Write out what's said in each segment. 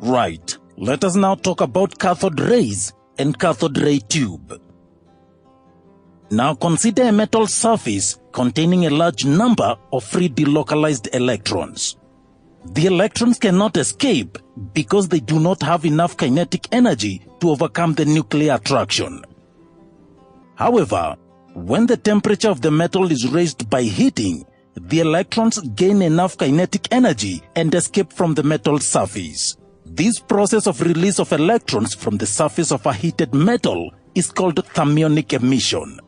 Right, let us now talk about cathode rays and cathode ray tube. Now consider a metal surface containing a large number of free delocalized electrons. The electrons cannot escape because they do not have enough kinetic energy to overcome the nuclear attraction. However, when the temperature of the metal is raised by heating, the electrons gain enough kinetic energy and escape from the metal surface. This process of release of electrons from the surface of a heated metal is called thermionic emission.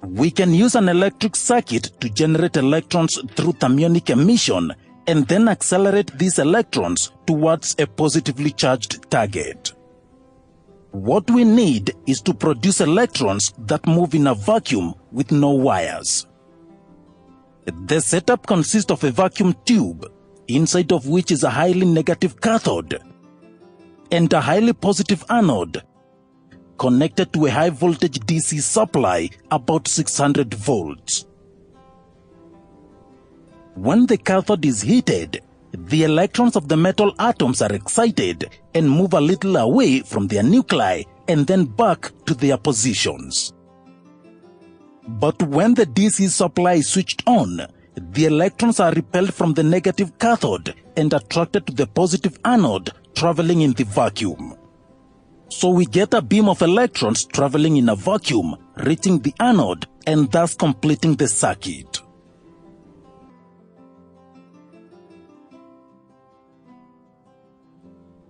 We can use an electric circuit to generate electrons through thermionic emission and then accelerate these electrons towards a positively charged target. What we need is to produce electrons that move in a vacuum with no wires. The setup consists of a vacuum tube, inside of which is a highly negative cathode and a highly positive anode, connected to a high voltage DC supply about 600 volts. When the cathode is heated, the electrons of the metal atoms are excited and move a little away from their nuclei and then back to their positions. But when the DC supply is switched on, the electrons are repelled from the negative cathode and attracted to the positive anode traveling in the vacuum. So we get a beam of electrons traveling in a vacuum, reaching the anode and thus completing the circuit.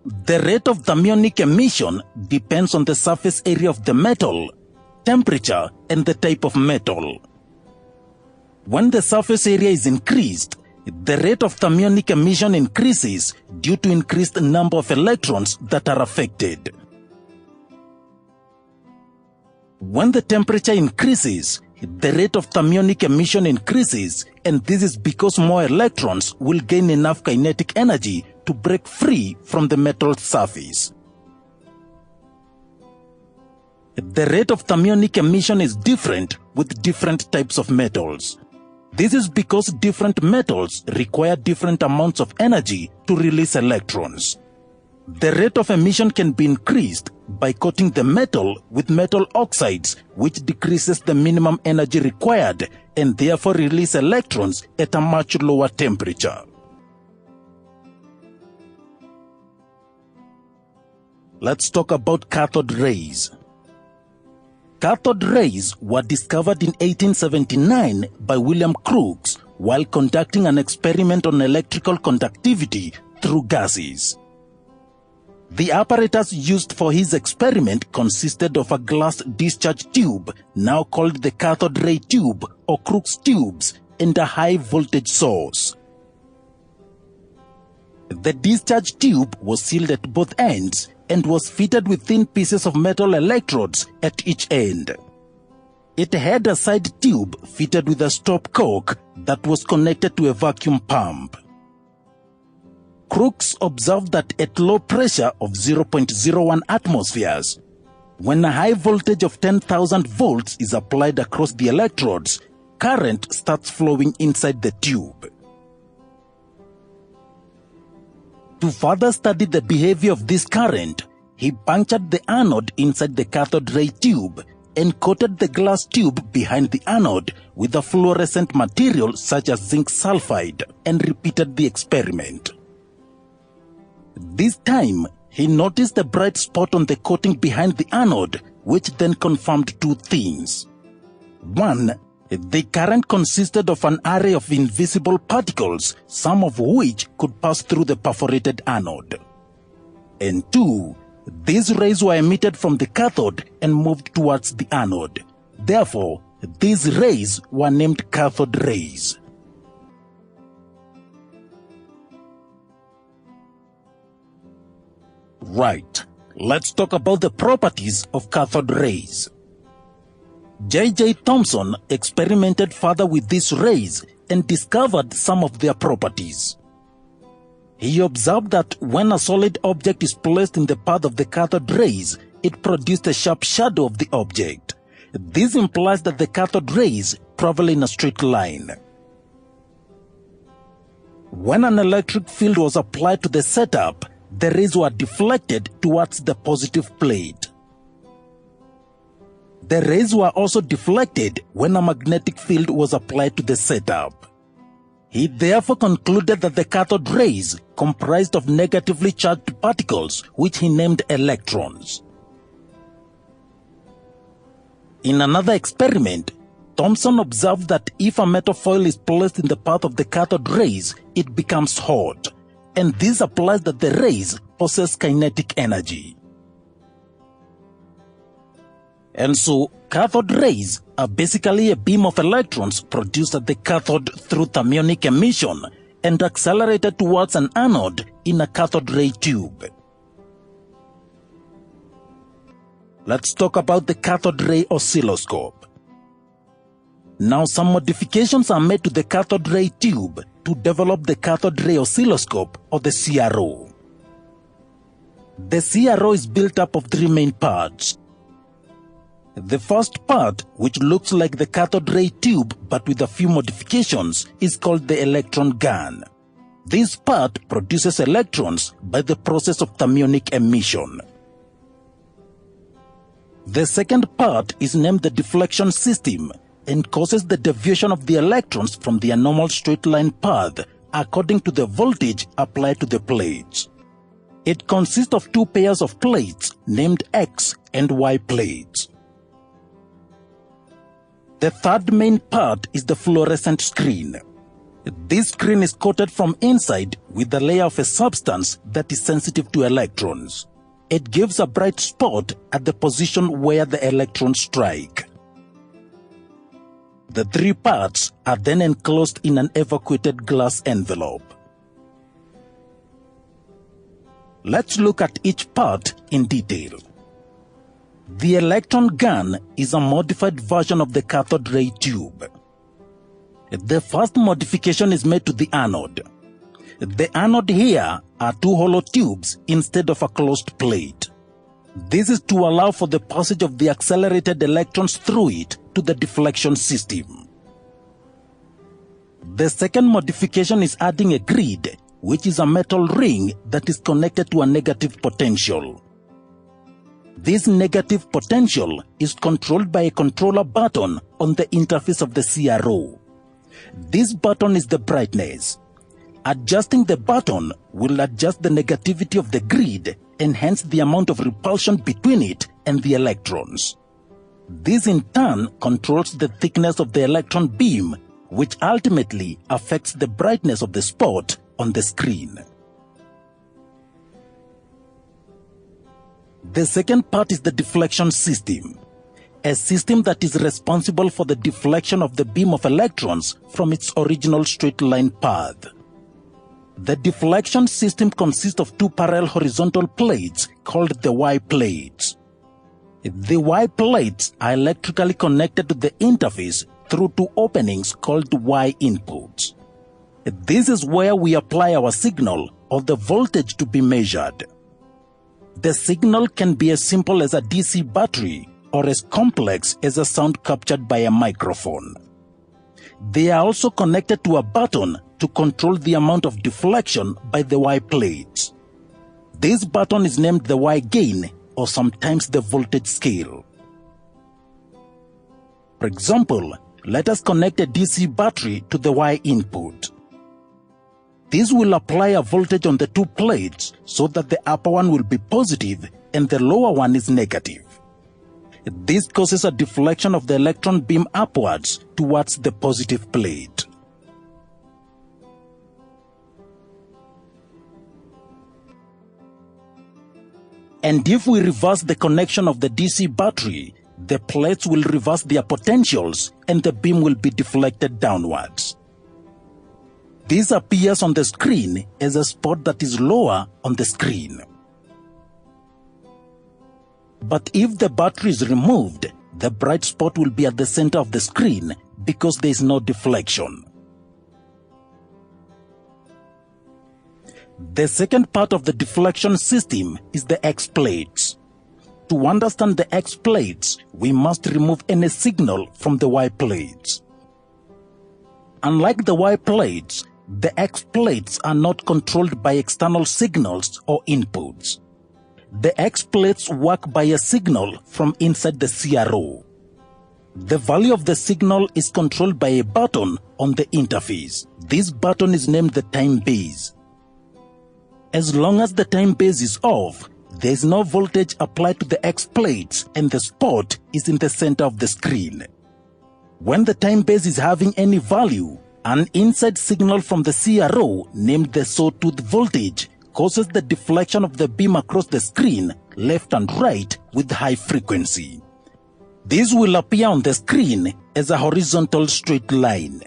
The rate of thermionic emission depends on the surface area of the metal, temperature, and the type of metal. When the surface area is increased, the rate of thermionic emission increases due to increased number of electrons that are affected. When the temperature increases, the rate of thermionic emission increases, and this is because more electrons will gain enough kinetic energy to break free from the metal surface. The rate of thermionic emission is different with different types of metals. This is because different metals require different amounts of energy to release electrons. The rate of emission can be increased by coating the metal with metal oxides, which decreases the minimum energy required and therefore release electrons at a much lower temperature. Let's talk about cathode rays. Cathode rays were discovered in 1879 by William Crookes while conducting an experiment on electrical conductivity through gases. The apparatus used for his experiment consisted of a glass discharge tube, now called the cathode ray tube or Crookes tubes, and a high voltage source. The discharge tube was sealed at both ends and was fitted with thin pieces of metal electrodes at each end. It had a side tube fitted with a stopcock that was connected to a vacuum pump. Crookes observed that at low pressure of 0.01 atmospheres, when a high voltage of 10,000 volts is applied across the electrodes, current starts flowing inside the tube. To further study the behavior of this current, he punctured the anode inside the cathode ray tube and coated the glass tube behind the anode with a fluorescent material such as zinc sulfide and repeated the experiment. This time, he noticed a bright spot on the coating behind the anode, which then confirmed two things. One, the current consisted of an array of invisible particles, some of which could pass through the perforated anode. And two, these rays were emitted from the cathode and moved towards the anode. Therefore, these rays were named cathode rays. Right, let's talk about the properties of cathode rays. J.J. Thomson experimented further with these rays and discovered some of their properties. He observed that when a solid object is placed in the path of the cathode rays, it produced a sharp shadow of the object. This implies that the cathode rays travel in a straight line. When an electric field was applied to the setup, the rays were deflected towards the positive plate. The rays were also deflected when a magnetic field was applied to the setup. He therefore concluded that the cathode rays comprised of negatively charged particles, which he named electrons. In another experiment, Thomson observed that if a metal foil is placed in the path of the cathode rays, it becomes hot, and this applies that the rays possess kinetic energy. And so, cathode rays are basically a beam of electrons produced at the cathode through thermionic emission and accelerated towards an anode in a cathode ray tube. Let's talk about the cathode ray oscilloscope. Now some modifications are made to the cathode ray tube to develop the cathode ray oscilloscope, or the CRO. The CRO is built up of three main parts. The first part, which looks like the cathode ray tube but with a few modifications, is called the electron gun. This part produces electrons by the process of thermionic emission. The second part is named the deflection system and causes the deviation of the electrons from their normal straight line path according to the voltage applied to the plates. It consists of two pairs of plates named X and Y plates. The third main part is the fluorescent screen. This screen is coated from inside with a layer of a substance that is sensitive to electrons. It gives a bright spot at the position where the electrons strike. The three parts are then enclosed in an evacuated glass envelope. Let's look at each part in detail. The electron gun is a modified version of the cathode ray tube. The first modification is made to the anode. The anode here are two hollow tubes instead of a closed plate. This is to allow for the passage of the accelerated electrons through it to the deflection system. The second modification is adding a grid, which is a metal ring that is connected to a negative potential. This negative potential is controlled by a controller button on the interface of the CRO. This button is the brightness. Adjusting the button will adjust the negativity of the grid and hence the amount of repulsion between it and the electrons. This in turn controls the thickness of the electron beam, which ultimately affects the brightness of the spot on the screen. The second part is the deflection system, a system that is responsible for the deflection of the beam of electrons from its original straight line path. The deflection system consists of two parallel horizontal plates called the Y plates. The Y plates are electrically connected to the interface through two openings called Y inputs. This is where we apply our signal or the voltage to be measured. The signal can be as simple as a DC battery or as complex as a sound captured by a microphone. They are also connected to a button to control the amount of deflection by the Y plates. This button is named the Y gain or sometimes the voltage scale. For example, let us connect a DC battery to the Y input. This will apply a voltage on the two plates so that the upper one will be positive and the lower one is negative. This causes a deflection of the electron beam upwards towards the positive plate. And if we reverse the connection of the DC battery, the plates will reverse their potentials and the beam will be deflected downwards. This appears on the screen as a spot that is lower on the screen. But if the battery is removed, the bright spot will be at the center of the screen because there is no deflection. The second part of the deflection system is the X plates. To understand the X plates, we must remove any signal from the Y plates. Unlike the Y plates, the X plates are not controlled by external signals or inputs. The X plates work by a signal from inside the CRO. The value of the signal is controlled by a button on the interface. This button is named the time base. As long as the time base is off, there is no voltage applied to the X plates and the spot is in the center of the screen. When the time base is having any value, an inside signal from the CRO named the sawtooth voltage causes the deflection of the beam across the screen, left and right, with high frequency. This will appear on the screen as a horizontal straight line.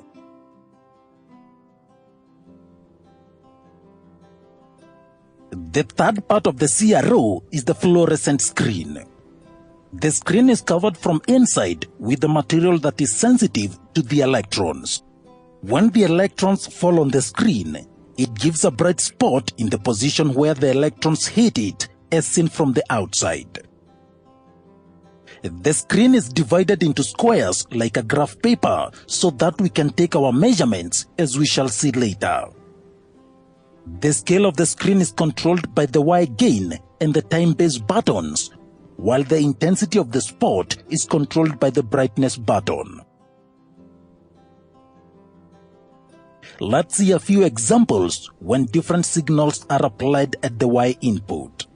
The third part of the CRO is the fluorescent screen. The screen is covered from inside with a material that is sensitive to the electrons. When the electrons fall on the screen, it gives a bright spot in the position where the electrons hit it, as seen from the outside. The screen is divided into squares like a graph paper so that we can take our measurements, as we shall see later. The scale of the screen is controlled by the Y gain and the time base buttons, while the intensity of the spot is controlled by the brightness button. Let's see a few examples when different signals are applied at the Y input.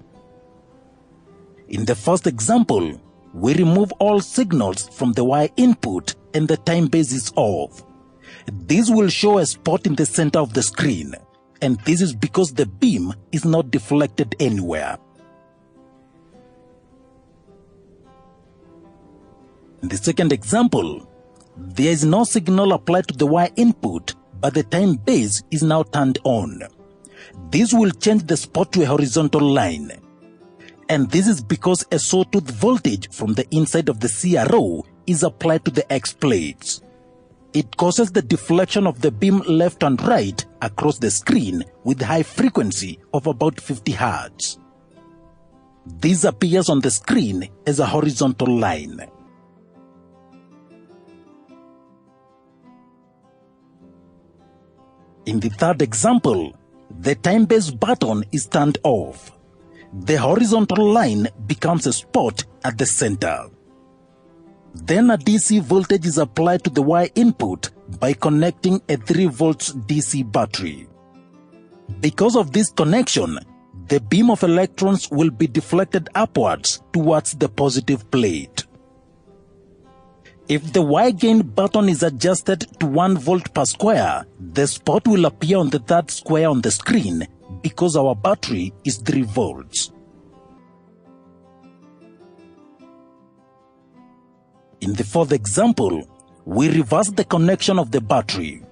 In the first example, we remove all signals from the Y input and the time base is off. This will show a spot in the center of the screen, and this is because the beam is not deflected anywhere. In the second example, there is no signal applied to the Y input, but the time base is now turned on. This will change the spot to a horizontal line. And this is because a sawtooth voltage from the inside of the CRO is applied to the X plates. It causes the deflection of the beam left and right across the screen with high frequency of about 50 Hz. This appears on the screen as a horizontal line. In the third example, the time base button is turned off. The horizontal line becomes a spot at the center. Then a DC voltage is applied to the Y input by connecting a 3 volts DC battery. Because of this connection, the beam of electrons will be deflected upwards towards the positive plate. If the Y gain button is adjusted to 1 volt per square, the spot will appear on the third square on the screen because our battery is 3 volts. In the fourth example, we reverse the connection of the battery.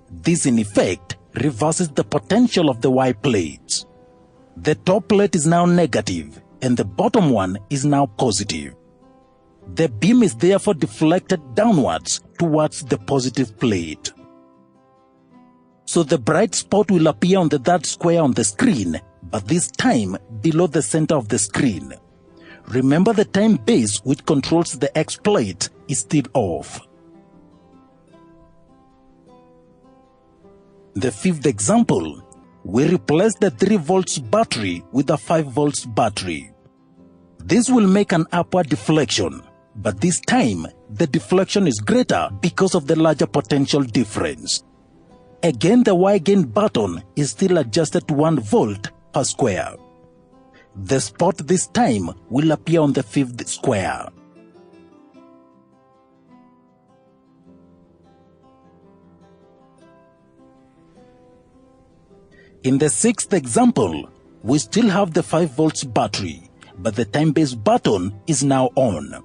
This in effect reverses the potential of the Y plates. The top plate is now negative and the bottom one is now positive. The beam is therefore deflected downwards towards the positive plate. So the bright spot will appear on the third square on the screen, but this time below the center of the screen. Remember, the time base which controls the X plate is still off. The fifth example, we replace the 3 volts battery with a 5 volts battery. This will make an upward deflection, but this time the deflection is greater because of the larger potential difference. Again, the Y gain button is still adjusted to 1 volt per square. The spot this time will appear on the 5th square. In the 6th example, we still have the 5 volts battery, but the time base button is now on.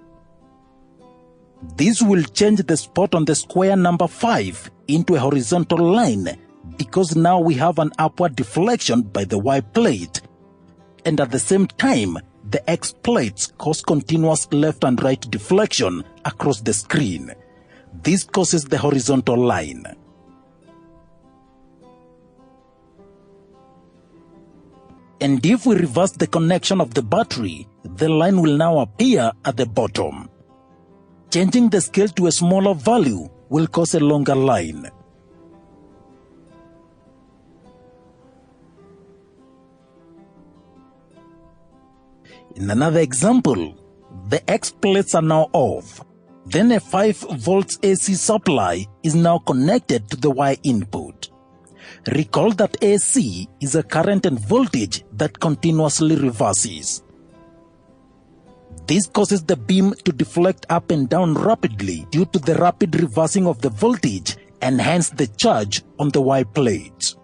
This will change the spot on the square number 5 into a horizontal line because now we have an upward deflection by the Y plate, and at the same time the X plates cause continuous left and right deflection across the screen. This causes the horizontal line. And if we reverse the connection of the battery, the line will now appear at the bottom. Changing the scale to a smaller value will cause a longer line. In another example, the X plates are now off. Then a 5 volts AC supply is now connected to the Y input. Recall that AC is a current and voltage that continuously reverses. This causes the beam to deflect up and down rapidly due to the rapid reversing of the voltage and hence the charge on the Y plates.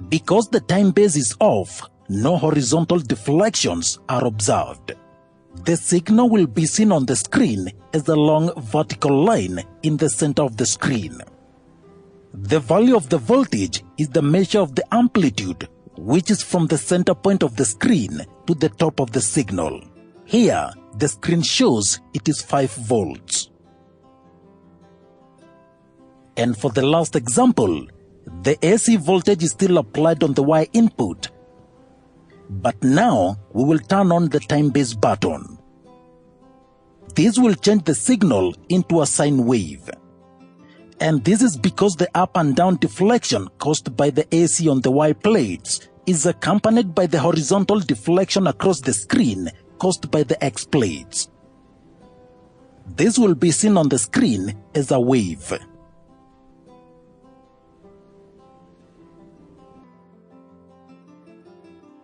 Because the time base is off, no horizontal deflections are observed. The signal will be seen on the screen as a long vertical line in the center of the screen. The value of the voltage is the measure of the amplitude, which is from the center point of the screen to the top of the signal. Here, the screen shows it is 5 volts. And for the last example, the AC voltage is still applied on the Y input. But now, we will turn on the time base button. This will change the signal into a sine wave. And this is because the up and down deflection caused by the AC on the Y plates is accompanied by the horizontal deflection across the screen caused by the X plates. This will be seen on the screen as a wave.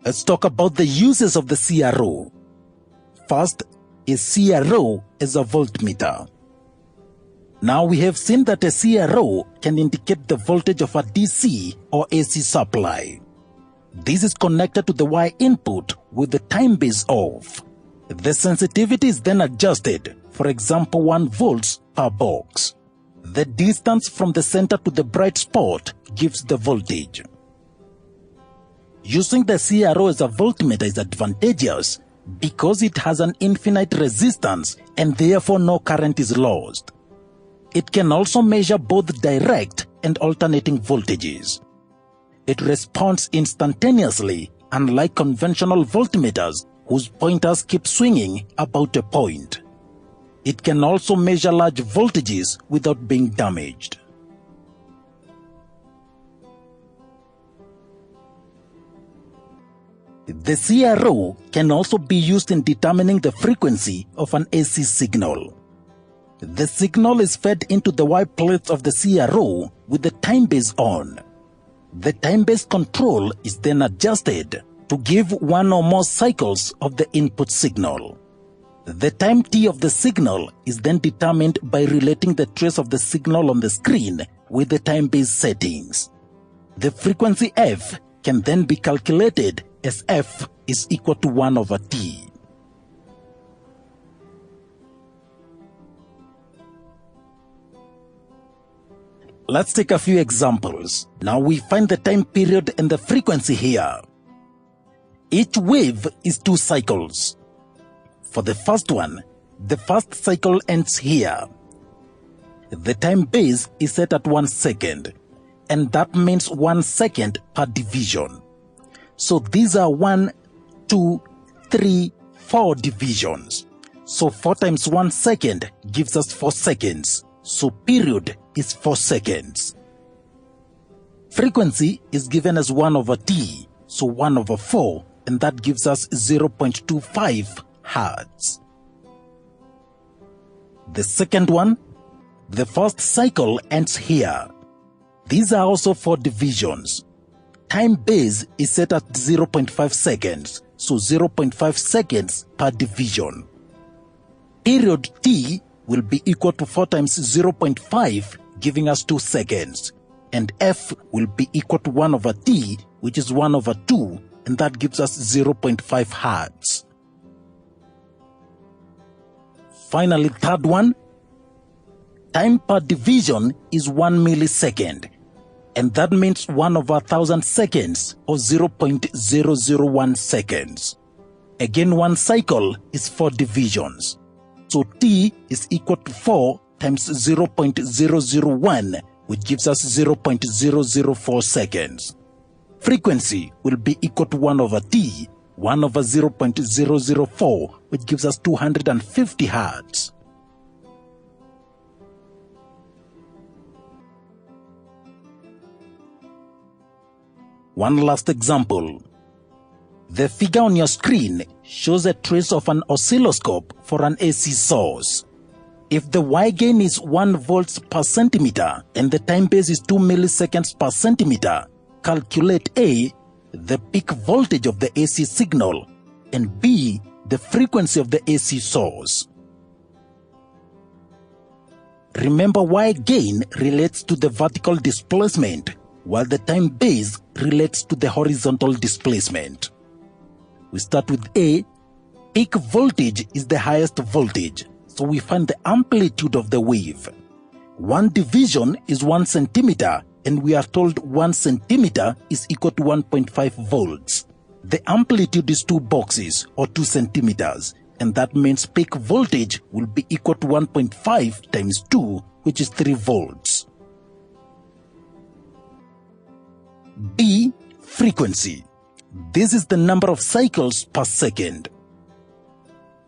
Let's talk about the uses of the CRO. First is CRO as a voltmeter. Now we have seen that a CRO can indicate the voltage of a DC or AC supply. This is connected to the Y input with the time base off. The sensitivity is then adjusted, for example 1 volts per box. The distance from the center to the bright spot gives the voltage. Using the CRO as a voltmeter is advantageous because it has an infinite resistance and therefore no current is lost. It can also measure both direct and alternating voltages. It responds instantaneously, unlike conventional voltmeters whose pointers keep swinging about a point. It can also measure large voltages without being damaged. The CRO can also be used in determining the frequency of an AC signal. The signal is fed into the Y plates of the CRO with the time base on. The time base control is then adjusted to give 1 or more cycles of the input signal. The time t of the signal is then determined by relating the trace of the signal on the screen with the time base settings. The frequency f can then be calculated as f is equal to 1 over t. Let's take a few examples. Now we find the time period and the frequency here. Each wave is 2 cycles. For the first one, the first cycle ends here. The time base is set at 1 second, and that means 1 second per division. So these are 1, 2, 3, 4 divisions. So 4 times 1 second gives us 4 seconds. So period is 4 seconds. Frequency is given as 1 over t, so 1 over 4, and that gives us 0.25 Hertz. The second one, the first cycle ends here. These are also 4 divisions. Time base is set at 0.5 seconds, so 0.5 seconds per division. Period t will be equal to 4 times 0.5, giving us 2 seconds. And f will be equal to 1 over t, which is 1 over 2, and that gives us 0.5 Hertz. Finally, third one, time per division is 1 millisecond, and that means 1 over 1,000 seconds, or 0.001 seconds. Again, 1 cycle is 4 divisions. So t is equal to 4 times 0.001, which gives us 0.004 seconds. Frequency will be equal to 1 over t, 1 over 0.004, which gives us 250 Hertz. One last example. The figure on your screen shows a trace of an oscilloscope for an AC source. If the Y gain is 1 volts per centimeter and the time base is 2 milliseconds per centimeter, calculate A, the peak voltage of the AC signal, and B, the frequency of the AC source. Remember, Y gain relates to the vertical displacement, while the time base relates to the horizontal displacement. We start with A. Peak voltage is the highest voltage, so we find the amplitude of the wave. 1 division is 1 centimeter, and we are told 1 centimeter is equal to 1.5 volts. The amplitude is 2 boxes, or 2 centimeters, and that means peak voltage will be equal to 1.5 times 2, which is 3 volts. B. Frequency. This is the number of cycles per second.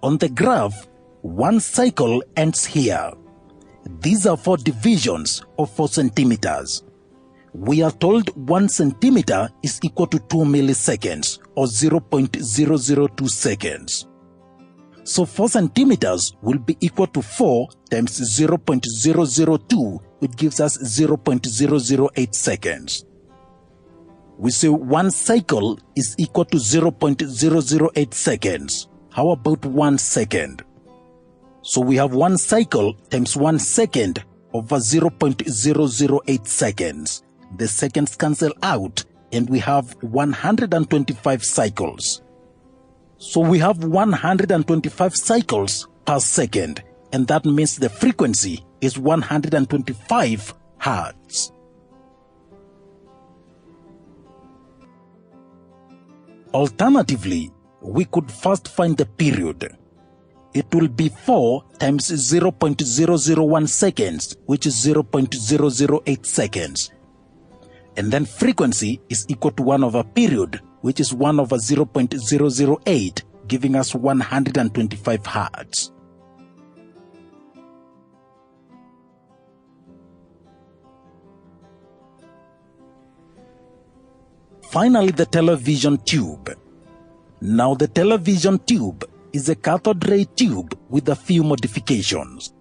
On the graph, 1 cycle ends here. These are 4 divisions of 4 centimeters. We are told 1 centimeter is equal to 2 milliseconds, or 0.002 seconds. So 4 centimeters will be equal to 4 times 0.002, which gives us 0.008 seconds. We say 1 cycle is equal to 0.008 seconds. How about 1 second? So we have 1 cycle times 1 second over 0.008 seconds. The seconds cancel out and we have 125 cycles. So we have 125 cycles per second, and that means the frequency is 125 Hertz. Alternatively, we could first find the period. It will be 4 times 0.001 seconds, which is 0.008 seconds. And then frequency is equal to 1 over period, which is 1 over 0.008, giving us 125 Hertz. Finally, the television tube. Now the television tube is a cathode ray tube with a few modifications.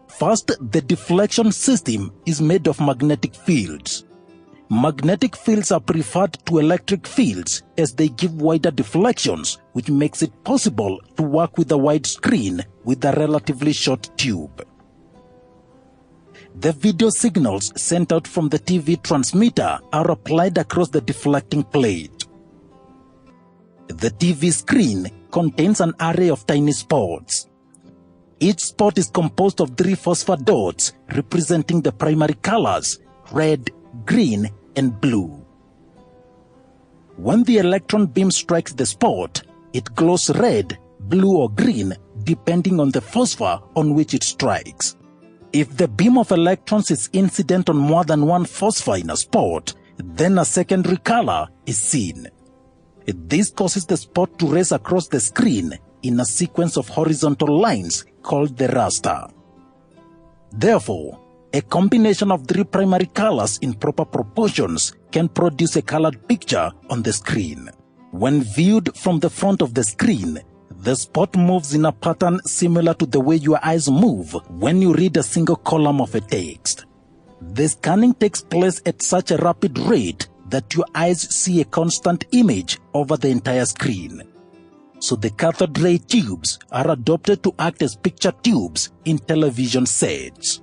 First, the deflection system is made of magnetic fields. Magnetic fields are preferred to electric fields as they give wider deflections, which makes it possible to work with a wide screen with a relatively short tube. The video signals sent out from the TV transmitter are applied across the deflecting plate. The TV screen contains an array of tiny spots. Each spot is composed of 3 phosphor dots representing the primary colors, red, green, and blue. When the electron beam strikes the spot, it glows red, blue, or green depending on the phosphor on which it strikes. If the beam of electrons is incident on more than 1 phosphor in a spot, then a secondary color is seen. This causes the spot to race across the screen in a sequence of horizontal lines called the raster. Therefore, a combination of 3 primary colors in proper proportions can produce a colored picture on the screen. When viewed from the front of the screen, the spot moves in a pattern similar to the way your eyes move when you read a single column of a text. The scanning takes place at such a rapid rate that your eyes see a constant image over the entire screen. So the cathode ray tubes are adopted to act as picture tubes in television sets.